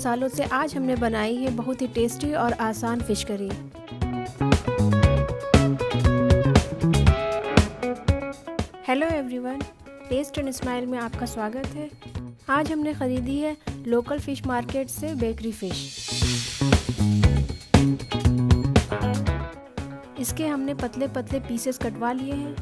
मसालों से आज हमने बनाई है बहुत ही टेस्टी और आसान fish curry. Hello everyone, taste and smile में आपका स्वागत है। आज हमने ख़रीदी है लोकल फ़िश मार्केट से बेकरी फ़िश। इसके हमने पतले पतले पीसेस कटवा लिए हैं।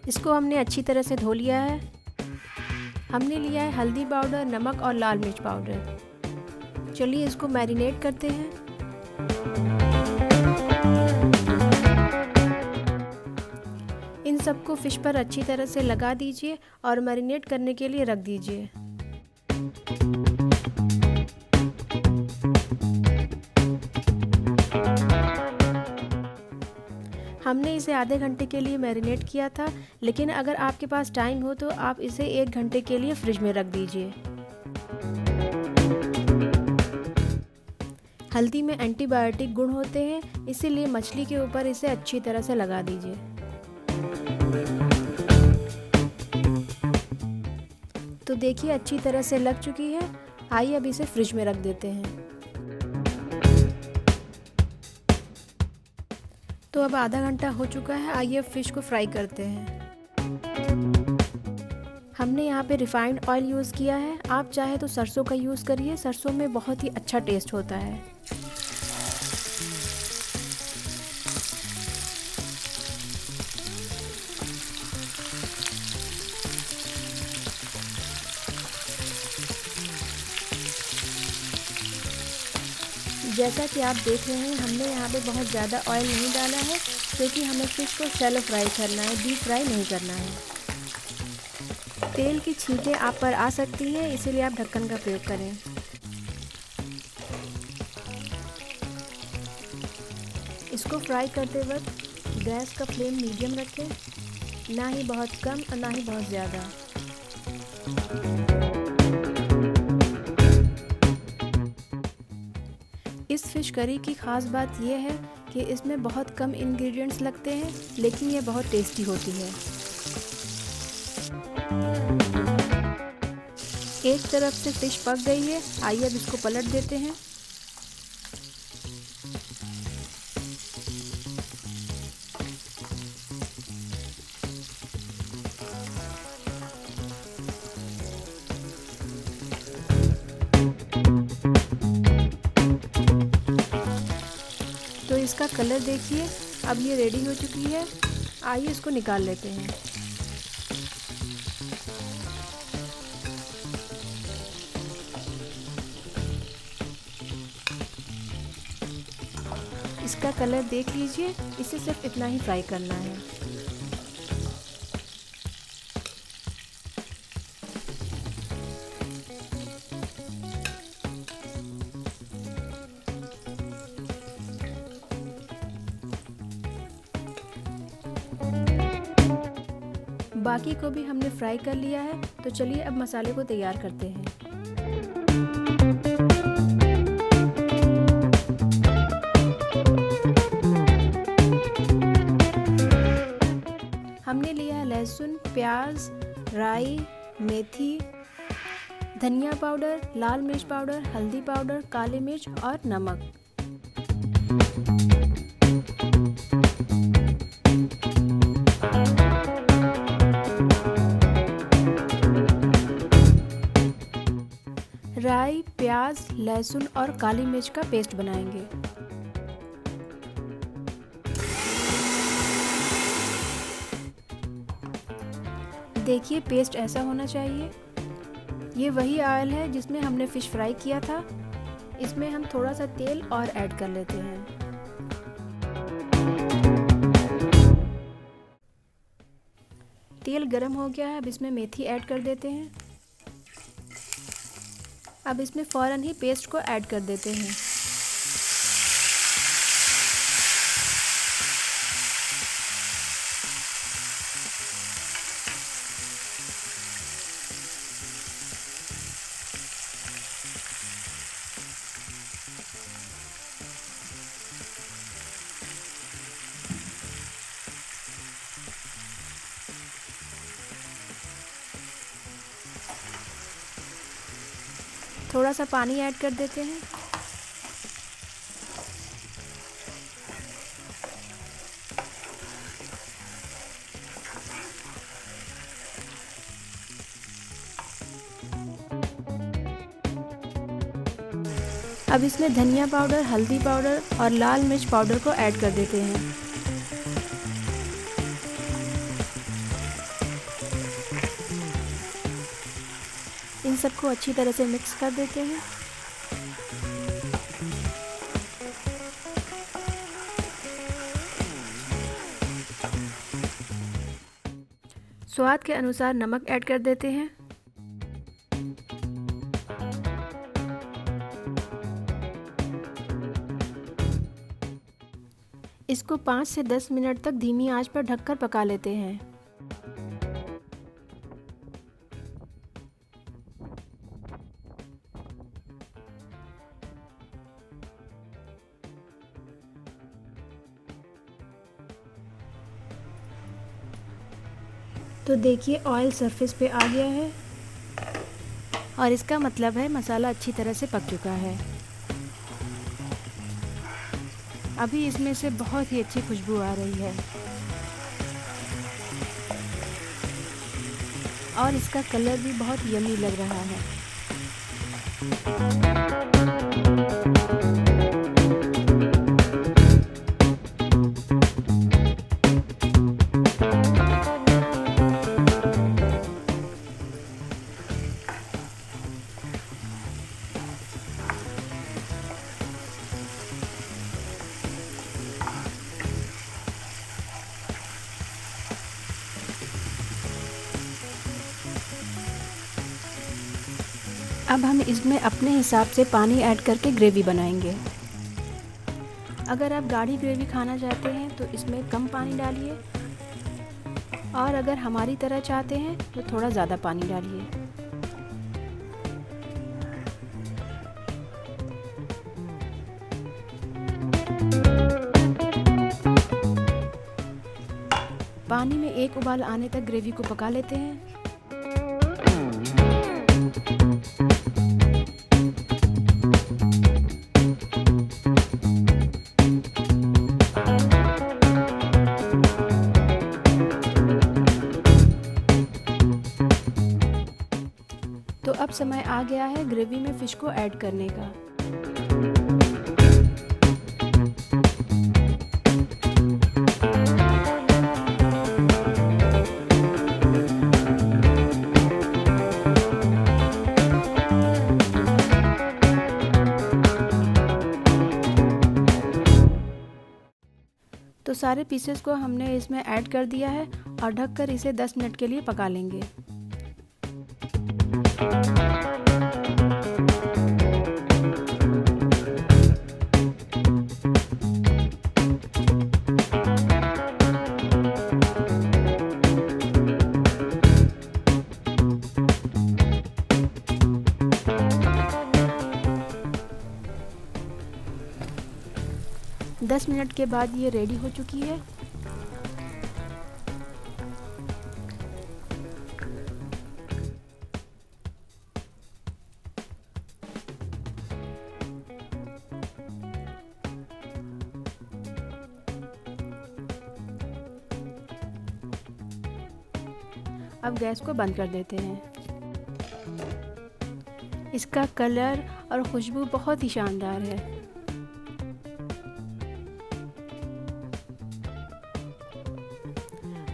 इसको हमने अच्छी तरह से धो लिया है। हमने लिया है हल्दी पाउडर, नमक और लाल मिर्च पाउडर। चलिए इसको मैरिनेट करते हैं। इन सबको फ़िश पर अच्छी तरह से लगा दीजिए और मैरिनेट करने के लिए रख दीजिए। हमने इसे आधे घंटे के लिए मैरिनेट किया था, लेकिन अगर आपके पास टाइम हो तो आप इसे 1 घंटे के लिए फ्रिज में रख दीजिए। हल्दी में एंटीबायोटिक गुण होते हैं, इसीलिए मछली के ऊपर इसे अच्छी तरह से लगा दीजिए। तो देखिए अच्छी तरह से लग चुकी है। आइए अब इसे फ्रिज में रख देते हैं। तो अब आधा घंटा हो चुका है। आइए अब फ़िश को फ्राई करते हैं। हमने यहाँ पे रिफाइंड ऑयल यूज़ किया है। आप चाहे तो सरसों का यूज़ करिए, सरसों में बहुत ही अच्छा टेस्ट होता है। जैसा कि आप देख रहे हैं, हमने यहाँ पे बहुत ज़्यादा ऑयल नहीं डाला है, क्योंकि हमें फ़िश को शैलो फ्राई करना है, डीप फ्राई नहीं करना है। तेल की छींटें आप पर आ सकती हैं, इसीलिए आप ढक्कन का प्रयोग करें। इसको फ्राई करते वक्त गैस का फ्लेम मीडियम रखें, ना ही बहुत कम और ना ही बहुत ज़्यादा। इस फ़िश करी की ख़ास बात यह है कि इसमें बहुत कम इंग्रेडिएंट्स लगते हैं, लेकिन ये बहुत टेस्टी होती है। एक तरफ से फ़िश पक गई है, आइए अब इसको पलट देते हैं। तो इसका कलर देखिए, अब ये रेडी हो चुकी है। आइए इसको निकाल लेते हैं। इसका कलर देख लीजिए, इसे सिर्फ इतना ही फ्राई करना है। बाकी को भी हमने फ्राई कर लिया है, तो चलिए अब मसाले को तैयार करते हैं। हमने लिया है लहसुन, प्याज, राई, मेथी, धनिया पाउडर, लाल मिर्च पाउडर, हल्दी पाउडर, काली मिर्च और नमक। राई, प्याज, लहसुन और काली मिर्च का पेस्ट बनाएंगे। देखिए पेस्ट ऐसा होना चाहिए। ये वही ऑयल है जिसमें हमने फ़िश फ्राई किया था। इसमें हम थोड़ा सा तेल और ऐड कर लेते हैं। तेल गरम हो गया है, अब इसमें मेथी ऐड कर देते हैं। अब इसमें फ़ौरन ही पेस्ट को ऐड कर देते हैं। थोड़ा सा पानी ऐड कर देते हैं। अब इसमें धनिया पाउडर, हल्दी पाउडर और लाल मिर्च पाउडर को ऐड कर देते हैं। इन सबको अच्छी तरह से मिक्स कर देते हैं। स्वाद के अनुसार नमक ऐड कर देते हैं। इसको 5 से 10 मिनट तक धीमी आंच पर ढककर पका लेते हैं। तो देखिए ऑयल सरफेस पे आ गया है और इसका मतलब है मसाला अच्छी तरह से पक चुका है। अभी इसमें से बहुत ही अच्छी खुशबू आ रही है और इसका कलर भी बहुत यम्मी लग रहा है। अब हम इसमें अपने हिसाब से पानी ऐड करके ग्रेवी बनाएंगे। अगर आप गाढ़ी ग्रेवी खाना चाहते हैं तो इसमें कम पानी डालिए और अगर हमारी तरह चाहते हैं तो थोड़ा ज़्यादा पानी डालिए। पानी में एक उबाल आने तक ग्रेवी को पका लेते हैं। तो अब समय आ गया है ग्रेवी में फिश को ऐड करने का। तो सारे पीसेस को हमने इसमें ऐड कर दिया है और ढककर इसे 10 मिनट के लिए पका लेंगे। दस मिनट के बाद ये रेडी हो चुकी है। अब गैस को बंद कर देते हैं। इसका कलर और खुशबू बहुत ही शानदार है।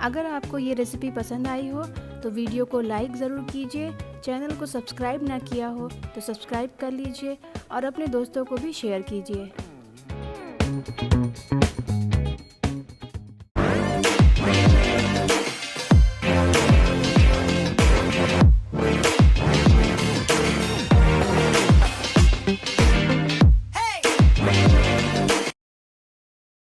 अगर आपको ये रेसिपी पसंद आई हो तो वीडियो को लाइक ज़रूर कीजिए। चैनल को सब्सक्राइब ना किया हो तो सब्सक्राइब कर लीजिए और अपने दोस्तों को भी शेयर कीजिए।